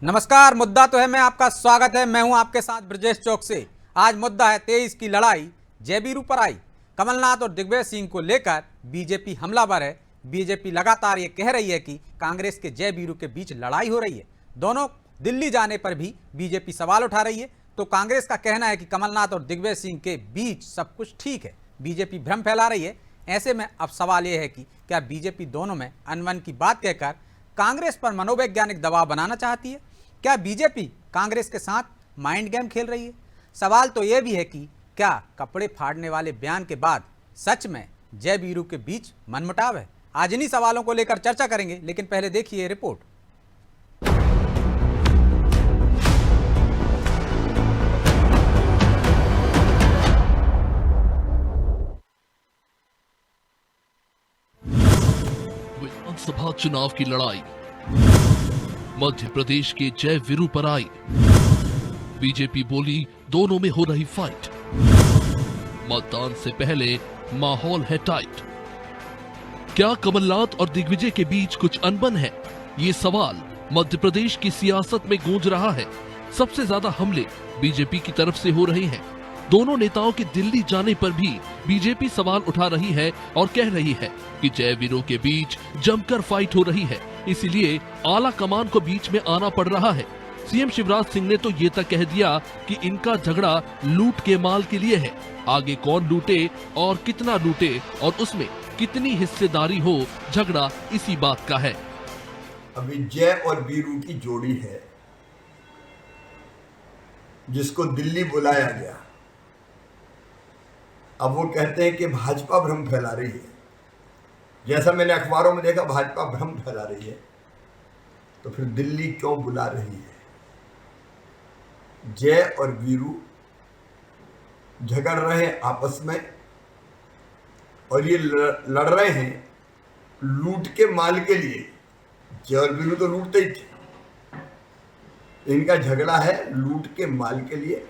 नमस्कार। मुद्दा तो है मैं आपका स्वागत है। मैं हूं आपके साथ ब्रजेश चौक से। आज मुद्दा है 23 की लड़ाई जय वीरू पर आई। कमलनाथ और दिग्विजय सिंह को लेकर बीजेपी हमलावर है। बीजेपी लगातार ये कह रही है कि कांग्रेस के जय वीरू के बीच लड़ाई हो रही है। दोनों दिल्ली जाने पर भी बीजेपी सवाल उठा रही है। तो कांग्रेस का कहना है कि कमलनाथ और दिग्विजय सिंह के बीच सब कुछ ठीक है। बीजेपी भ्रम फैला रही है। ऐसे में अब सवाल यह है कि क्या बीजेपी दोनों में अनबन की बात कहकर कांग्रेस पर मनोवैज्ञानिक दबाव बनाना चाहती है? क्या बीजेपी कांग्रेस के साथ माइंड गेम खेल रही है? सवाल तो यह भी है कि क्या कपड़े फाड़ने वाले बयान के बाद सच में जय वीरू के बीच मनमुटाव है? आज इन्हीं सवालों को लेकर चर्चा करेंगे, लेकिन पहले देखिए रिपोर्ट। विधानसभा चुनाव की लड़ाई मध्य प्रदेश के जय वीरू पर आई। बीजेपी बोली दोनों में हो रही फाइट। मतदान से पहले माहौल है टाइट। क्या कमलनाथ और दिग्विजय के बीच कुछ अनबन है? ये सवाल मध्य प्रदेश की सियासत में गूंज रहा है। सबसे ज्यादा हमले बीजेपी की तरफ से हो रहे हैं। दोनों नेताओं के दिल्ली जाने पर भी बीजेपी सवाल उठा रही है और कह रही है कि जय वीरू के बीच जमकर फाइट हो रही है, इसीलिए आला कमान को बीच में आना पड़ रहा है। सीएम शिवराज सिंह ने तो ये तक कह दिया कि इनका झगड़ा लूट के माल के लिए है। आगे कौन लूटे और कितना लूटे और उसमें कितनी हिस्सेदारी हो, झगड़ा इसी बात का है। अभी जय और वीरू की जोड़ी है जिसको दिल्ली बुलाया गया। अब वो कहते हैं कि भाजपा भ्रम फैला रही है। जैसा मैंने अखबारों में देखा भाजपा भ्रम फैला रही है, तो फिर दिल्ली क्यों बुला रही है? जय और वीरू झगड़ रहे हैं आपस में और ये लड़ रहे हैं लूट के माल के लिए। जय और वीरू तो लूटते ही थे, इनका झगड़ा है लूट के माल के लिए।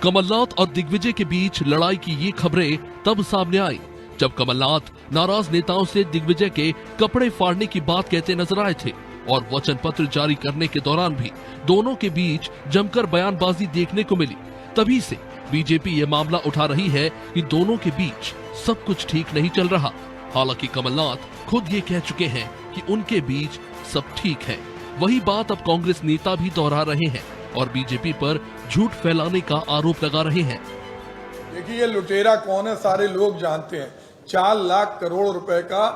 कमलनाथ और दिग्विजय के बीच लड़ाई की ये खबरें तब सामने आई जब कमलनाथ नाराज नेताओं से दिग्विजय के कपड़े फाड़ने की बात कहते नजर आए थे और वचन पत्र जारी करने के दौरान भी दोनों के बीच जमकर बयानबाजी देखने को मिली। तभी से बीजेपी ये मामला उठा रही है कि दोनों के बीच सब कुछ ठीक नहीं चल रहा। हालांकि कमलनाथ खुद ये कह चुके हैं कि उनके बीच सब ठीक है। वही बात अब कांग्रेस नेता भी दोहरा रहे हैं और बीजेपी पर झूठ फैलाने का आरोप लगा रहे हैं। देखिए, ये लुटेरा कौन है सारे लोग जानते हैं। 4 लाख करोड़ रुपए का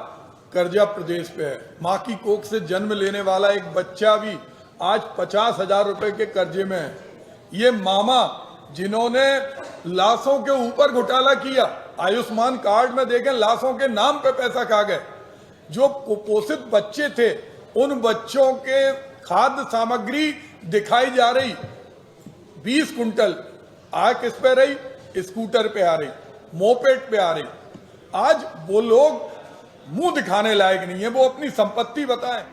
कर्जा प्रदेश पे है। माँ की कोख से जन्म लेने वाला एक बच्चा भी आज 50,000 रुपए के कर्जे में है। ये मामा जिन्होंने लाशों के ऊपर घोटाला किया, आयुष्मान कार्ड में देखें लाशों के नाम पे पैसा खा गए। जो कुपोषित बच्चे थे उन बच्चों के खाद्य सामग्री दिखाई जा रही 20 कुंटल आज किस पे रही? स्कूटर पे आ रही, मोपेड पे आ रही। आज वो लोग मुंह दिखाने लायक नहीं है, वो अपनी संपत्ति बताएं।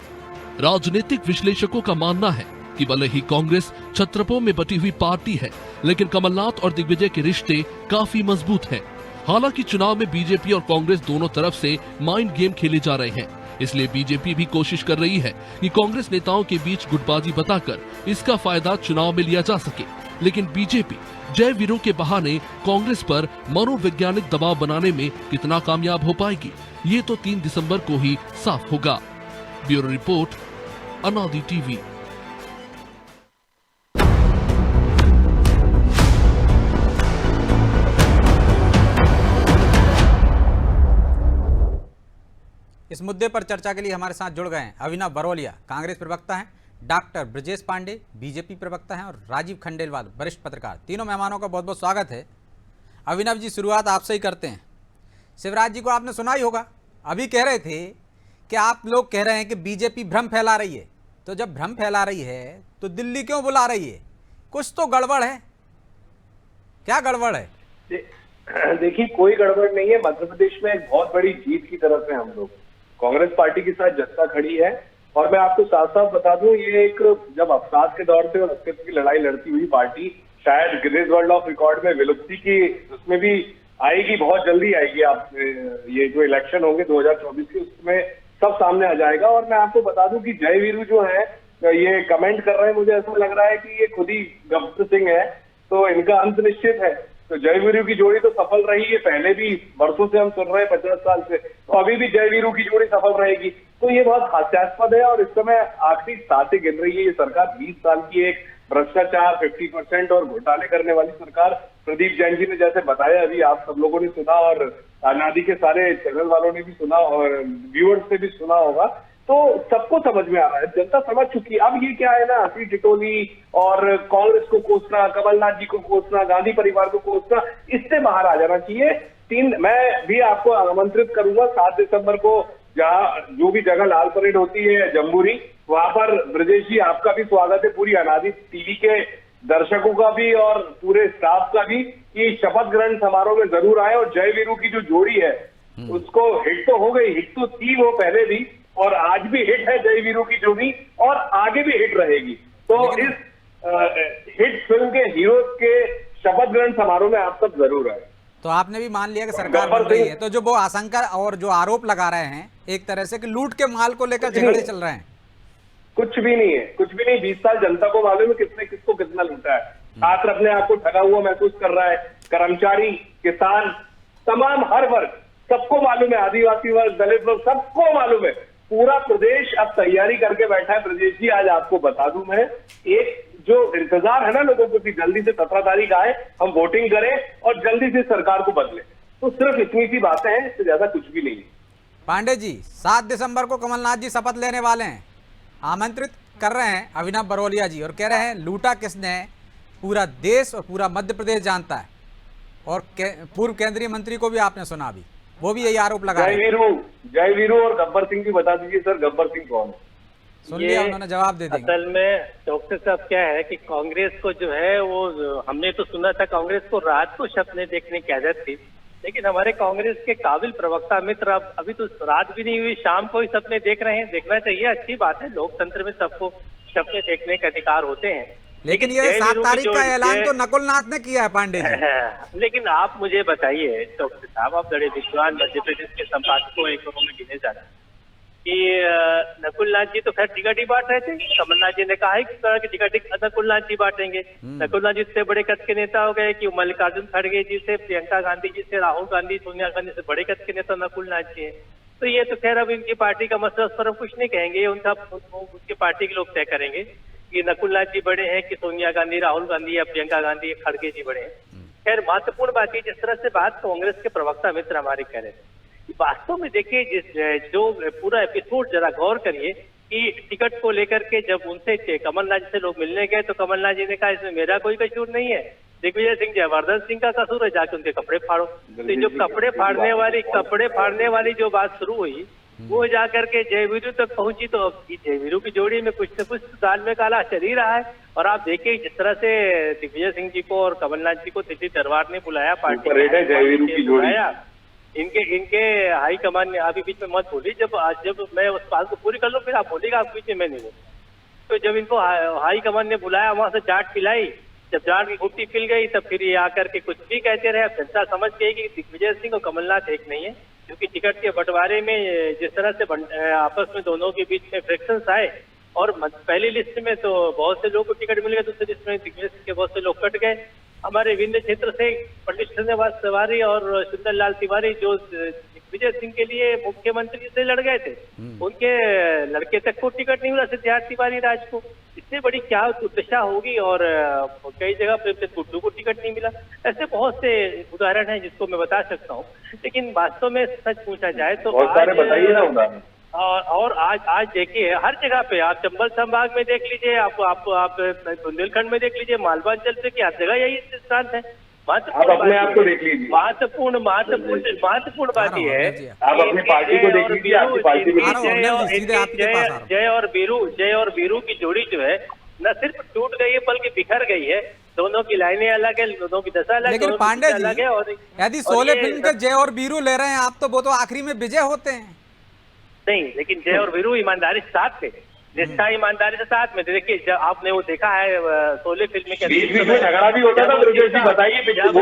राजनीतिक विश्लेषकों का मानना है कि भले ही कांग्रेस छत्रपों में बटी हुई पार्टी है, लेकिन कमलनाथ और दिग्विजय के रिश्ते काफी मजबूत हैं। हालांकि चुनाव में बीजेपी और कांग्रेस दोनों तरफ से माइंड गेम खेले जा रहे हैं, इसलिए बीजेपी भी कोशिश कर रही है कि कांग्रेस नेताओं के बीच गुटबाजी बताकर इसका फायदा चुनाव में लिया जा सके। लेकिन बीजेपी जय वीरू के बहाने कांग्रेस पर मनोवैज्ञानिक दबाव बनाने में कितना कामयाब हो पाएगी, ये तो 3 दिसंबर को ही साफ होगा। ब्यूरो रिपोर्ट, अनादि टीवी। इस मुद्दे पर चर्चा के लिए हमारे साथ जुड़ गए हैं अभिनव बरोलिया, कांग्रेस प्रवक्ता हैं, डॉक्टर ब्रजेश पांडे, बीजेपी प्रवक्ता हैं, और राजीव खंडेलवाल, वरिष्ठ पत्रकार। तीनों मेहमानों का बहुत बहुत स्वागत है। अभिनव जी, शुरुआत आपसे ही करते हैं। शिवराज जी को आपने सुना ही होगा, अभी कह रहे थे कि आप लोग कह रहे हैं कि बीजेपी भ्रम फैला रही है। तो जब भ्रम फैला रही है तो दिल्ली क्यों बुला रही है? कुछ तो गड़बड़ है। क्या गड़बड़ है? देखिए, कोई गड़बड़ नहीं है। मध्य प्रदेश में एक बहुत बड़ी जीत की तरफ है हम लोग। कांग्रेस पार्टी के साथ जनता खड़ी है। और मैं आपको साफ साफ बता दूं, ये एक जब अवसाद के दौर से और अस्तित्व की लड़ाई लड़ती हुई पार्टी शायद गिनीज वर्ल्ड ऑफ रिकॉर्ड में विलुप्ति की उसमें भी आएगी, बहुत जल्दी आएगी। आप ये जो इलेक्शन होंगे 2024 के, उसमें सब सामने आ जाएगा। और मैं आपको बता दूं कि जय वीरू जो है ये कमेंट कर रहे हैं, मुझे ऐसा लग रहा है कि ये खुद ही गब्बर सिंह है, तो इनका अंत निश्चित है। तो जय वीरू की जोड़ी तो सफल रही है, पहले भी वर्षों से हम सुन रहे हैं 50 साल से, तो अभी भी जय वीरू की जोड़ी सफल रहेगी। तो ये बहुत हास्यास्पद है और इस समय आखिरी सांसें गिन रही है ये सरकार। 20 साल की एक भ्रष्टाचार 50% और घोटाले करने वाली सरकार। प्रदीप जैन जी ने जैसे बताया, अभी आप सब लोगों ने सुना और आजादी के सारे चैनल वालों ने भी सुना और व्यूअर्स ने भी सुना होगा, तो सबको समझ में आ रहा है, जनता समझ चुकी है। अब ये क्या है ना, हंसी टिटोली और कांग्रेस को कोसना, कमलनाथ जी को कोसना, गांधी परिवार को कोसना, इससे बाहर आ जाना चाहिए। मैं भी आपको आमंत्रित करूंगा 7 दिसंबर को, जहां जो भी जगह लाल परेड होती है जम्बूरी, वहां पर ब्रजेश जी आपका भी स्वागत है, पूरी अनादि टीवी के दर्शकों का भी और पूरे स्टाफ का भी, कि शपथ ग्रहण समारोह में जरूर आए। और जय वीरू की जो जोड़ी है उसको हिट तो हो गई, हिट तो थी वो पहले भी और आज भी हिट है जय वीरू की जोड़ी और आगे भी हिट रहेगी। तो इस हिट फिल्म के हीरो के शपथ ग्रहण समारोह में आप सब जरूर आए। तो आपने भी मान लिया कि सरकार बन रही है, तो जो वो आशंका और जो आरोप लगा रहे हैं एक तरह से कि लूट के माल को लेकर झगड़े चल रहे हैं, कुछ भी नहीं है, कुछ भी नहीं। 20 साल जनता को मालूम है किसने किसको कितना लूटा है। छात्र अपने आप को ठगा हुआ महसूस कर रहा है, कर्मचारी, किसान, तमाम हर वर्ग, सबको मालूम है, आदिवासी वर्ग, दलित वर्ग, सबको मालूम है। पूरा प्रदेश अब तैयारी करके बैठा है। ब्रजेश जी आज आपको बता दूं मैं, एक जो इंतजार है ना लोगों को कि जल्दी से 17 तारीख आए, हम वोटिंग करें और जल्दी से सरकार को बदले, तो सिर्फ इतनी सी बातें हैं, इससे ज्यादा कुछ भी नहीं है। पांडे जी 7 दिसंबर को कमलनाथ जी शपथ लेने वाले हैं, आमंत्रित कर रहे हैं अभिनव बरोलिया जी और कह रहे हैं लूटा किसने है पूरा देश और पूरा मध्य प्रदेश जानता है। और पूर्व केंद्रीय मंत्री को भी आपने सुना, अभी वो भी यही आरोप लगा रहे हैं। जय वीरू और गब्बर सिंह की बता दीजिए सर, गब्बर सिंह कौन है? सुन लिया, उन्होंने जवाब दे दिया। असल में चौकसे साहब क्या है कि कांग्रेस को जो है वो, हमने तो सुना था कांग्रेस को रात को सपने देखने की आदत थी, लेकिन हमारे कांग्रेस के काबिल प्रवक्ता मित्र अब अभी तो रात भी नहीं हुई, शाम को ही सपने देख रहे हैं। देखना चाहिए, अच्छी बात है, लोकतंत्र में सबको सपने देखने के अधिकार होते हैं। लेकिन ये 7 तारीख का ऐलान तो नकुल नाथ ने किया है पांडे जी। लेकिन आप मुझे बताइए चौकसे साहब, आप बड़े विद्वान मध्य प्रदेश के संपादकों एक में गिने जाते हैं कि नकुल नाथ जी तो खैर टिकट ही बांट रहे थे। कमलनाथ जी ने कहा है कि टिकट नकुल नाथ जी बांटेंगे। नकुल नाथ जी से बड़े कद के नेता हो गए कि मल्लिकार्जुन खड़गे जी से, प्रियंका गांधी जी से, राहुल गांधी, सोनिया गांधी से बड़े कद के नेता नकुल नाथ जी है। तो ये तो खैर अब इनकी पार्टी का मसला, उस पर हम कुछ नहीं कहेंगे, उनकी पार्टी के लोग तय करेंगे कि नकुल नाथ जी बड़े हैं कि सोनिया गांधी, राहुल गांधी या प्रियंका गांधी या खड़गे जी बड़े हैं। खैर महत्वपूर्ण बात है जिस तरह से बात कांग्रेस के प्रवक्ता मित्र हमारे कह रहे थे, वास्तव में देखिए जो पूरा एपिसोड जरा गौर करिए कि टिकट को लेकर के जब उनसे कमलनाथ जी से लोग मिलने गए तो कमलनाथ जी ने कहा इसमें मेरा कोई कसूर नहीं है, दिग्विजय सिंह जयवर्धन सिंह का कसूर है, जाके उनके कपड़े फाड़ो। तो जो कपड़े फाड़ने वाली जो बात शुरू हुई वो जाकर के जय वीरू तक पहुंची। तो अब जय वीरू की जोड़ी में कुछ न कुछ दाल में काला चल ही रहा है। और आप देखिए जिस तरह से दिग्विजय सिंह जी को और कमलनाथ जी को दिल्ली दरबार ने बुलाया, पार्टी ने बुलाया, इनके हाई कमान ने अभी बीच में मत बोली, जब मैं उस बात को पूरी कर लूं फिर आप बोलिएगा, आप बीच में मैं नहीं बोलूं। तो जब इनको हाई कमान ने बुलाया, वहां से चाट पिलाई, जब चाट की घुट्टी पिल गई तब फिर ये आकर के कुछ भी कहते रहे। जनता समझ गई कि दिग्विजय सिंह और कमलनाथ एक नहीं है, क्योंकि टिकट के बंटवारे में जिस तरह से आपस में दोनों के बीच में फ्रिक्शंस आए और पहली लिस्ट में तो बहुत से लोगों को टिकट मिल गया, दूसरी लिस्ट में दिग्विजय सिंह के बहुत से लोग कट गए। हमारे विंध्य क्षेत्र से पंडित श्रीनिवास तिवारी और सुंदरलाल तिवारी जो दिग्विजय सिंह के लिए मुख्यमंत्री से लड़ गए थे, उनके लड़के तक को टिकट नहीं मिला, सिद्धार्थ तिवारी राज को। इससे बड़ी क्या दुर्दशा होगी। और कई जगह प्रेमचंद गुड्डू को टिकट नहीं मिला। ऐसे बहुत से उदाहरण हैं जिसको मैं बता सकता हूँ, लेकिन वास्तव में सच पूछा जाए तो बताइए ना उदाहरण। और आज देखिए हर जगह पे, आप चंबल संभाग में देख लीजिए, आप बुंदेलखंड में देख लीजिए, मालवांचल से की हर जगह यही दृष्टांत है। अपने आप को देख लीजिए, महत्वपूर्ण बात यह है, आप अपनी पार्टी को देख लीजिए, आपकी पार्टी जय और वीरू की जोड़ी जो है न सिर्फ टूट गई है बल्कि बिखर गई है। दोनों की लाइनें अलग है, दोनों की दशा अलग है। लेकिन पांडे जी, और यदि 16 फिल्म के जय और वीरू ले रहे हैं आप, तो वो तो आखिरी में विजय होते हैं। नहीं, लेकिन जय और वीरू ईमानदारी से साथ थे, निष्ठा ईमानदारी से साथ में। देखिए जब आपने वो देखा है 16 फिल्म के झगड़ा भी होता था, बताइए जब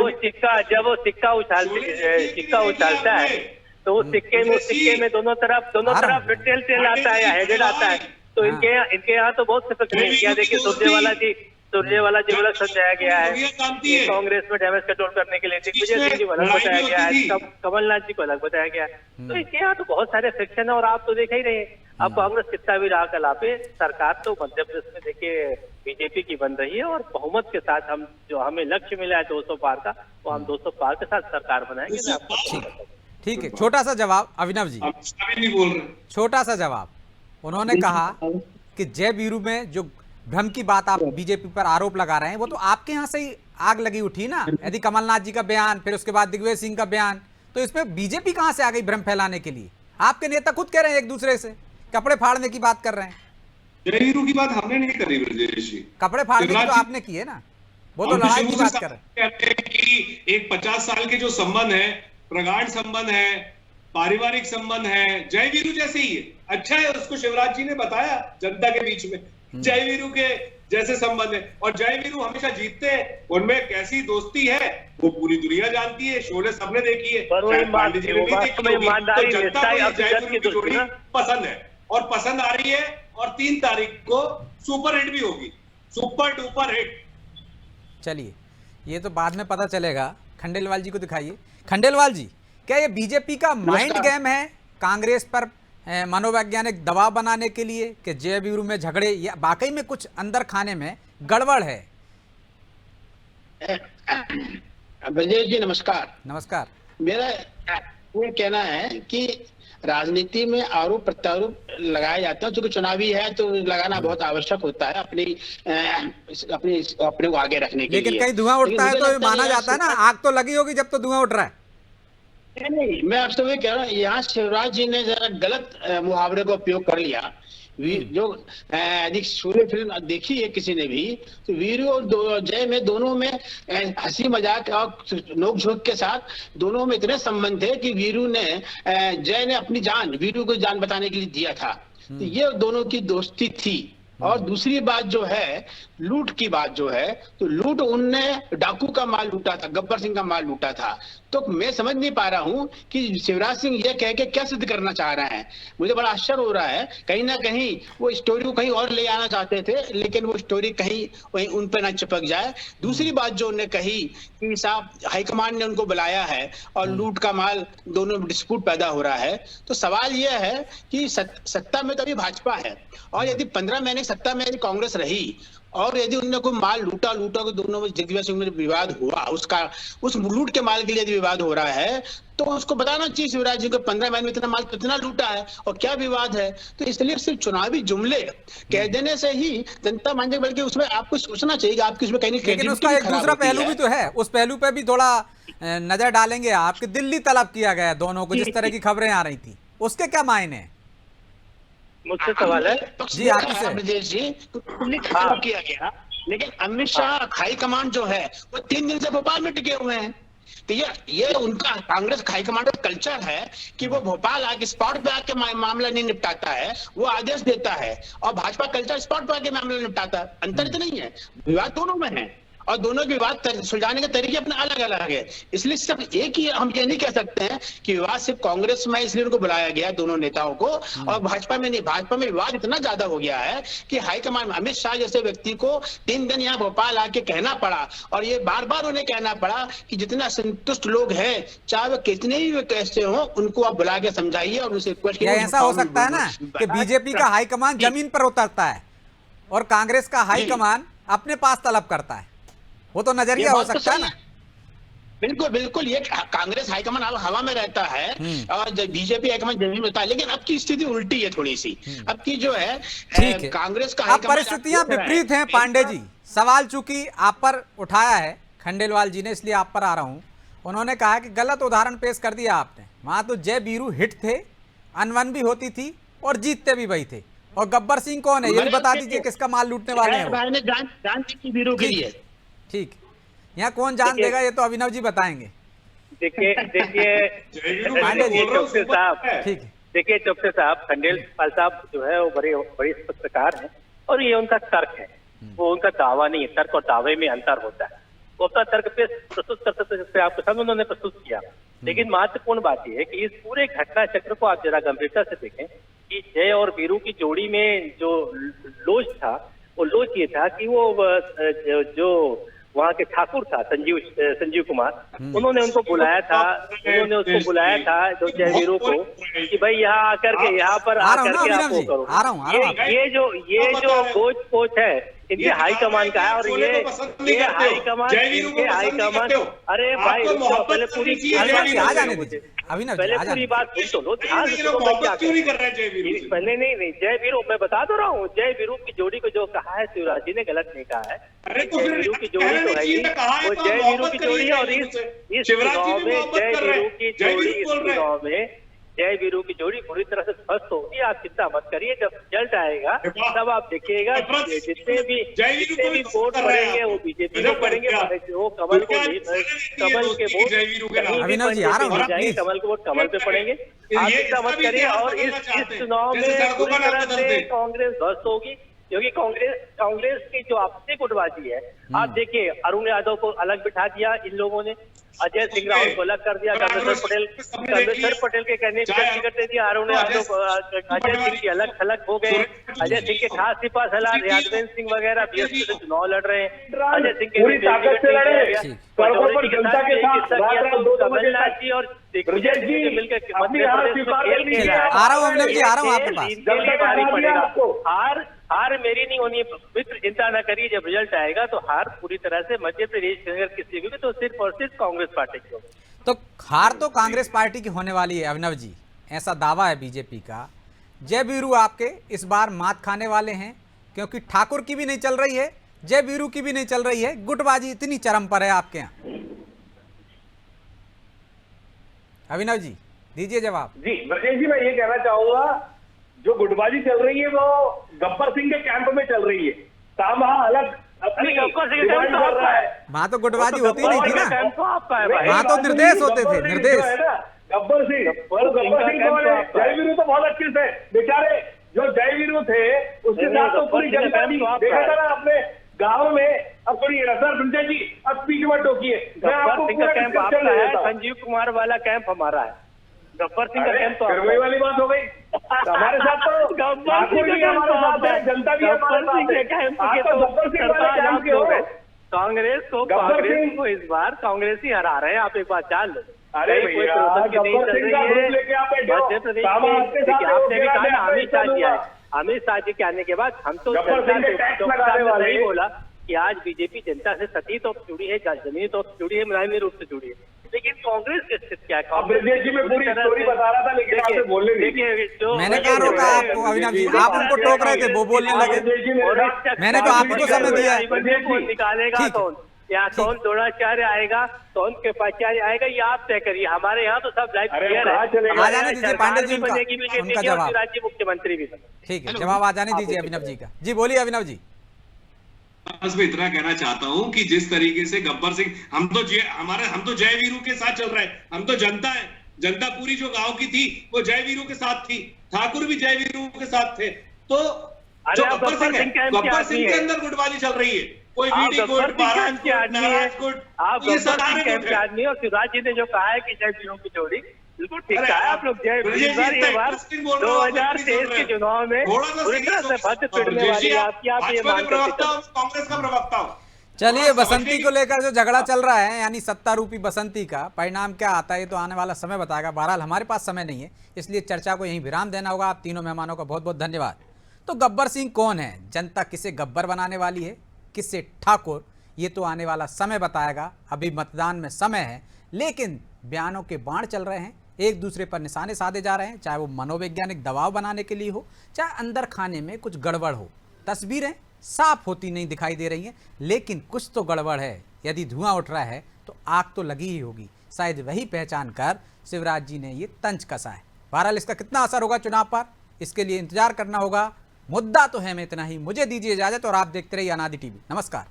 वो सिक्का उछालता है तो उस सिक्के में दोनों तरफ टेल आता है या हेडेड आता है, तो इनके यहाँ तो बहुत से प्रश्न है। क्या देखिए, सुरजेवाला जी को अलग समझाया गया है, कांग्रेस में डैमेज कंट्रोल करने के लिए दिग्विजय सिंह जी को अलग बताया गया है, कमलनाथ जी को अलग बताया गया है। तो इनके यहाँ तो बहुत सारे सेक्शन है, और आप तो देख ही रहे हैं। अब कांग्रेस कितना भी राह कलापे, सरकार तो मध्य प्रदेश में देखिए बीजेपी की बन रही है, और बहुमत के साथ हम जो हमें लक्ष्य मिला है 200 पार का, वो हम 200 पार के साथ सरकार बनाएंगे। मैं आपको ठीक है, छोटा सा जवाब अभिनव जी, नहीं बोल रहे। छोटा सा जवाब। उन्होंने कहा कि जय वीरू में जो भ्रम की बात आप बीजेपी पर आरोप लगा रहे हैं, वो तो आपके यहाँ से ही आग लगी उठी ना। यदि कमलनाथ जी का बयान, फिर उसके बाद दिग्विजय सिंह का बयान, तो इसमें बीजेपी कहाँ से आ गई भ्रम फैलाने के लिए? आपके नेता खुद कह रहे हैं एक दूसरे से कपड़े फाड़ने की बात कर रहे हैं। जय वीरू की बात हमने नहीं करी ब्रजेश जी, कपड़े फाड़ने की तो आपने की है ना, वो तो लड़ाई की बात कर रहे हैं कि एक 50 साल के जो संबंध है, प्रगाढ़ संबंध है, पारिवारिक संबंध है, जय वीरू जैसे ही है। अच्छा है, उसको शिवराज जी ने बताया जनता के बीच में जय वीरू के जैसे संबंध है, और जय वीरू हमेशा जीतते हैं। उनमें कैसी दोस्ती है वो पूरी दुनिया जानती है, शोले सबने देखी है, पांडे जी ने भी देखी होगी। तो जनता को जय वीरू की जोड़ी पसंद है, और पसंद आ रही है, और 3 तारीख को सुपर हिट भी होगी, सुपर डुपर हिट। चलिए, ये तो बाद में पता चलेगा। खंडेलवाल जी को दिखाइए। खंडेलवाल जी, क्या ये बीजेपी का माइंड गेम है कांग्रेस पर मनोवैज्ञानिक दबाव बनाने के लिए कि जय वीरू में झगड़े, या वाकई में कुछ अंदर खाने में गड़बड़ है? ब्रजेश जी नमस्कार। नमस्कार। मेरा ये कहना है कि राजनीति में आरोप प्रत्यारोप लगाए जाते हैं, क्योंकि चुनावी है तो लगाना बहुत आवश्यक होता है अपने को आगे रखने के लिए। लेकिन कहीं धुआं उठता है तो माना जाता है ना, आग तो लगी होगी जब तो धुआं उठ रहा है। नहीं, मैं आपसे वही कह रहा हूँ, यहाँ शिवराज जी ने जरा गलत मुहावरे का उपयोग कर लिया। जो यदि सूर्य फिल्म देखी है किसी ने भी, तो वीरू और जय में दोनों में हंसी मजाक और नोक-झोंक के साथ दोनों में इतने संबंध थे कि वीरू ने जय ने अपनी जान वीरू को जान बताने के लिए दिया था। तो ये दोनों की दोस्ती थी। और दूसरी बात जो है लूट की बात जो है, तो लूट उनने डाकू का माल लूटा था, गब्बर सिंह का माल लूटा था। तो मैं समझ नहीं पा रहा हूं कि शिवराज सिंह ये कह के क्या सिद्ध करना चाह रहे हैं। मुझे बड़ा आश्चर्य हो रहा है, कहीं ना कहीं वो स्टोरी को कहीं और ले आना चाहते थे, लेकिन वो स्टोरी कहीं वहीं उन पर ना चिपक जाए। दूसरी बात जो उन्होंने कही कि साहब हाईकमान ने उनको बुलाया है और लूट का माल दोनों में डिस्प्यूट पैदा हो रहा है। तो सवाल यह है कि सत्ता में तो अभी भाजपा है, और यदि 15 महीने सत्ता में यदि कांग्रेस रही और यदि उन्होंने कोई माल लूटा को दोनों में दिग्विजय सिंह में विवाद हुआ, उस लूट के माल के लिए यदि विवाद हो रहा है, तो उसको बताना चाहिए शिवराज जी को 15 महीने में इतना माल कितना लूटा है और क्या विवाद है। तो इसलिए सिर्फ चुनावी जुमले कह देने से ही जनता मानेगी, बल्कि उसमें आपको सोचना चाहिए आपकी उसमें कहीं लेकिन उसका एक दूसरा पहलू भी तो है, उस पहलू पे भी थोड़ा नजर डालेंगे आप कि दिल्ली तलब किया गया दोनों को, जिस तरह की खबरें आ रही थी, उसके क्या मायने हैं? मुझसे सवाल है जी, आपसे ब्रजेश जी। किया गया, लेकिन अमित शाह हाईकमान जो है वो 3 दिन से भोपाल में टिके हुए हैं। तो ये उनका कांग्रेस हाईकमान का कल्चर है कि वो भोपाल आके स्पॉट पे आके मामला नहीं निपटाता है, वो आदेश देता है, और भाजपा कल्चर स्पॉट पे आके मामला निपटाता है। अंतर तो नहीं है, विवाद दोनों में है, और दोनों के विवाद सुलझाने के तरीके अपने अलग अलग है। इसलिए सिर्फ एक ही हम ये नहीं कह सकते हैं कि विवाद सिर्फ कांग्रेस में इसलिए उनको बुलाया गया दोनों नेताओं को, और भाजपा में नहीं। भाजपा में विवाद इतना ज्यादा हो गया है कि हाईकमान अमित शाह जैसे व्यक्ति को 3 दिन यहाँ भोपाल आके कहना पड़ा, और ये बार बार उन्हें कहना पड़ा कि जितने असंतुष्ट लोग हैं, चाहे वो कितने ही कैसे हो, उनको आप बुला के समझाइए और उनसे रिक्वेस्ट क्या ऐसा हो सकता है ना कि बीजेपी का हाईकमान जमीन पर उतरता है और कांग्रेस का हाईकमान अपने पास तलब करता है? वो तो नजरिया हो सकता है ना। बिल्कुल बिल्कुल, ये कांग्रेस हाईकमान हवा में रहता है और बीजेपी हाईकमान जमीन में रहता है, लेकिन अब की स्थिति उल्टी है थोड़ी सी। अब की जो है कांग्रेस का अब परिस्थितियां विपरीत हैं। पांडे जी, सवाल चूंकि आप पर उठाया है खंडेलवाल जी ने, इसलिए आप पर आ रहा हूं। उन्होंने कहा कि गलत उदाहरण पेश कर दिया आपने। वहां तो जय वीरू हिट थे, अनवन भी होती थी और जीतते भी वही थे। और गब्बर सिंह कौन है ये भी बता दीजिए, किसका माल लूटने वाले हैं? ठीक, यहाँ कौन जान देगा ये तो अभिनव जी बताएंगे। देखिए चौकसे साहब, ठीक है, देखिए चौकसे साहब, खंडेलवाल साहब जो है वो बड़े पत्रकार हैं, और ये उनका तर्क है, वो उनका दावा नहीं है। तर्क और दावे में अंतर होता है। वो अपना तर्क पे प्रस्तुत करते थे, जिससे आपके सामने उन्होंने प्रस्तुत किया। लेकिन महत्वपूर्ण बात यह है कि इस पूरे घटना चक्र को आप जरा गंभीरता से देखें कि जय और वीरू की जोड़ी में जो लोच था, वो लोच ये था कि वो जो वहाँ के ठाकुर था संजीव कुमार, उन्होंने उनको बुलाया था, उन्होंने उसको बुलाया था जो जय वीरू को कि भाई यहाँ आकर के यहाँ पर आकर के आप वो करो। ये जो कोच है इनके हाई कमान का है, और ये हाई कमान अरे भाई पहले पूरी पूरी बात सुन लो, ध्यान से सुनो मैं क्या पहले नहीं जय वीरू मैं बता दो रहा हूँ, जय वीरू की जोड़ी को जो कहा है शिवराज जी ने गलत नहीं कहा है। जय वीरू की जोड़ी तो है ही, वो जय वीरू की जोड़ी है, और इस चुनाव में जय वीरू की जोड़ी, इस चुनाव में जय वीरू की जोड़ी पूरी तरह से ध्वस्त होगी। आप चिंता मत करिए, जब रिजल्ट आएगा तब आप देखिएगा जितने भी वोट पड़ेंगे वो बीजेपी को पड़ेंगे, वो कमल को नहीं, कमल के वोट जाएंगे, कमल के वोट कमल पे पड़ेंगे। आप चिंता मत करिए, और इस चुनाव में पूरी तरह से कांग्रेस ध्वस्त होगी, क्योंकि कांग्रेस की जो आपसी गुटबाजी है, आप देखिए अरुण यादव को अलग बिठा दिया इन लोगों ने, अजय सिंह रावत को अलग कर दिया, कामेश्वर पटेल के कहने पर टिकट दे दिया, अरुण यादव अजय सिंह की अलग थलग हो गए, अजय सिंह के खास सिपा सलाह यादवेंद्र सिंह वगैरह बीएसपी से चुनाव लड़ रहे हैं, अजय सिंह के कमलनाथ जी और मिलकर आ रहा हूँ अभिनव जी, आ रहा हूँ आपके पास। हार मेरी नहीं होनी, मित्र चिंता न करिए, जब रिजल्ट आएगा तो हार पूरी तरह से मध्य प्रदेश के अगर किसी भी तो सिर्फ और सिर्फ कांग्रेस पार्टी की होगी। तो हार तो कांग्रेस पार्टी की होने वाली है अभिनव जी, ऐसा दावा है बीजेपी का। जय वीरू आपके इस बार मात खाने वाले हैं, क्योंकि ठाकुर की भी नहीं चल रही है, जय वीरू की भी नहीं चल रही है, गुटबाजी इतनी चरम पर है आपके यहाँ। अभिनव जी दीजिए जवाब। जी ब्रजेश जी, मैं ये कहना चाहूंगा, जो गुटबाजी चल रही है वो गब्बर सिंह के कैंप में चल रही है, सामा अलग अपनी गब्बर सिंह कैंप कर रहा है, वहाँ तो गुटबाजी होती नहीं थी ना, वहाँ तो निर्देश होते थे, निर्देश। गब्बर सिंह जय वीरू तो बहुत अच्छे से बेचारे, जो जय वीरू थे उसके साथ तो पूरी जनता देखा था ना अपने गाँव में। अब थोड़ी संजय जी अब स्पीच में टोकिए, गब्बर सिंह का कैंप आपका है, संजीव कुमार वाला कैंप हमारा है, गब्बर सिंह का कैंप तो वही वाली बात हो गई। हमारे साथ तो गब्बर सिंह भी हमारे साथ है, जनता भी हमारे साथ है। कांग्रेस को इस बार कांग्रेस ही हरा रहे हैं, आप एक बात जान लो। अरे भैया गब्बर सिंह का ग्रुप लेके आप बैठे हो, आपने भी कहा अमित शाह जी के आने के बाद हम तो नहीं बोला कि आज बीजेपी जनता से सती तो जुड़ी है, जमीनी तो जुड़ी है, मुलायमी रूप से जुड़ी है, लेकिन कांग्रेस की स्थिति क्या है? ब्रजेश जी मैं पूरी स्टोरी बता रहा था, लेकिन आपसे बोलने नहीं। मैंने कहा रोका आपको अभिनव जी, आप उनको टोक रहे थे, वो बोलने लगे, मैंने तो आपको समय दिया है। निकालेगा कौन, यहाँ कौन द्रोणाचार्य आएगा, कौन कृपाचार्य आएगा, ये आप तय करिए। हमारे यहाँ तो सब लाइफ क्लियर है, आ जाने दीजिए पांडे जी उनका जवाब, राज्य मुख्यमंत्री भी बने। ठीक है, जवाब आ जाने दीजिए अभिनव जी का। जी बोलिए अभिनव जी। बस मैं इतना कहना चाहता हूं कि जिस तरीके से गब्बर सिंह, हम तो जय वीरू के साथ चल रहे हैं, हम तो जनता है, जनता पूरी जो गांव की थी वो जय वीरू के साथ थी, ठाकुर भी जय वीरू के साथ थे, तो जो गब्बर सिंह के अंदर गुटबाजी चल रही है, कोई वीडी गुट, बारात गुट, नाराज गुट, आप आदमी, और शिवराज जी ने जो कहा है कि जय वीरू की जोड़ी बिल्कुल ठीक है। आप लोग जय 2023 के चुनाव में पूरी तरह से भद्द पिटने वाली आपकी, आप ये मानते हैं कांग्रेस का प्रवक्ता हूं। चलिए, बसंती को लेकर जो झगड़ा चल रहा है, यानी सत्ता रूपी बसंती का परिणाम क्या आता है ये तो आने वाला समय बताएगा। बहरहाल हमारे पास समय नहीं है, इसलिए चर्चा को यहीं विराम देना होगा। आप तीनों मेहमानों का बहुत बहुत धन्यवाद। तो गब्बर सिंह कौन है, जनता किसे गब्बर बनाने वाली है, किसे ठाकुर, ये तो आने वाला समय बताएगा। अभी मतदान में समय है, लेकिन बयानों के बाण चल रहे हैं, एक दूसरे पर निशाने साधे जा रहे हैं, चाहे वो मनोवैज्ञानिक दबाव बनाने के लिए हो, चाहे अंदर खाने में कुछ गड़बड़ हो। तस्वीरें साफ होती नहीं दिखाई दे रही हैं, लेकिन कुछ तो गड़बड़ है। यदि धुआं उठ रहा है तो आग तो लगी ही होगी, शायद वही पहचान कर शिवराज जी ने ये तंज कसा है। बहरहाल इसका कितना असर होगा चुनाव पर, इसके लिए इंतजार करना होगा। मुद्दा तो है मैं इतना ही, मुझे दीजिए इजाजत और आप देखते रहिए अनादि टीवी। नमस्कार।